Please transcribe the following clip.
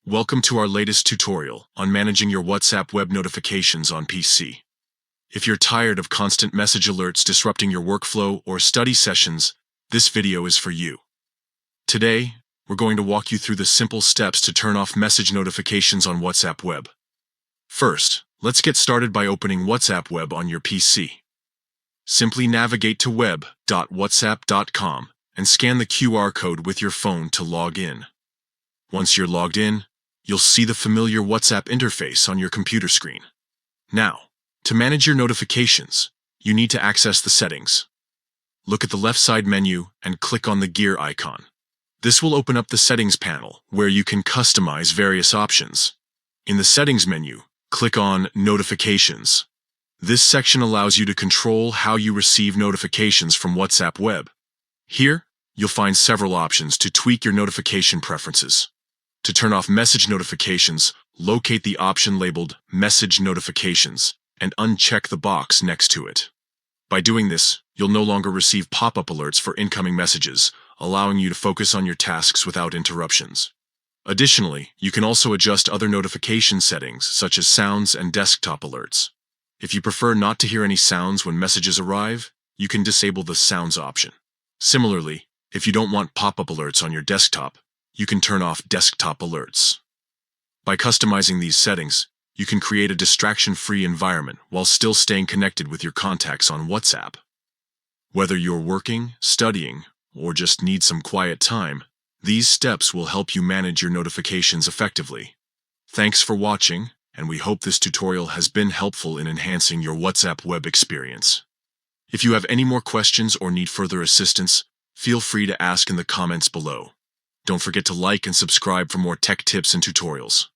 Welcome to our latest tutorial on managing your WhatsApp web notifications on PC. If you're tired of constant message alerts disrupting your workflow or study sessions, this video is for you. Today, we're going to walk you through the simple steps to turn off message notifications on WhatsApp web. First, let's get started by opening WhatsApp web on your PC. Simply navigate to web.whatsapp.com and scan the QR code with your phone to log in. Once you're logged in, you'll see the familiar WhatsApp interface on your computer screen. Now, to manage your notifications, you need to access the settings. Look at the left side menu and click on the gear icon. This will open up the settings panel where you can customize various options. In the settings menu, click on Notifications. This section allows you to control how you receive notifications from WhatsApp web. Here, you'll find several options to tweak your notification preferences. To turn off message notifications, locate the option labeled Message Notifications and uncheck the box next to it. By doing this, you'll no longer receive pop-up alerts for incoming messages, allowing you to focus on your tasks without interruptions. Additionally, you can also adjust other notification settings such as sounds and desktop alerts. If you prefer not to hear any sounds when messages arrive, you can disable the sounds option. Similarly, if you don't want pop-up alerts on your desktop, you can turn off desktop alerts. By customizing these settings, you can create a distraction-free environment while still staying connected with your contacts on WhatsApp. Whether you're working, studying, or just need some quiet time, these steps will help you manage your notifications effectively. Thanks for watching, and we hope this tutorial has been helpful in enhancing your WhatsApp web experience. If you have any more questions or need further assistance, feel free to ask in the comments below. Don't forget to like and subscribe for more tech tips and tutorials.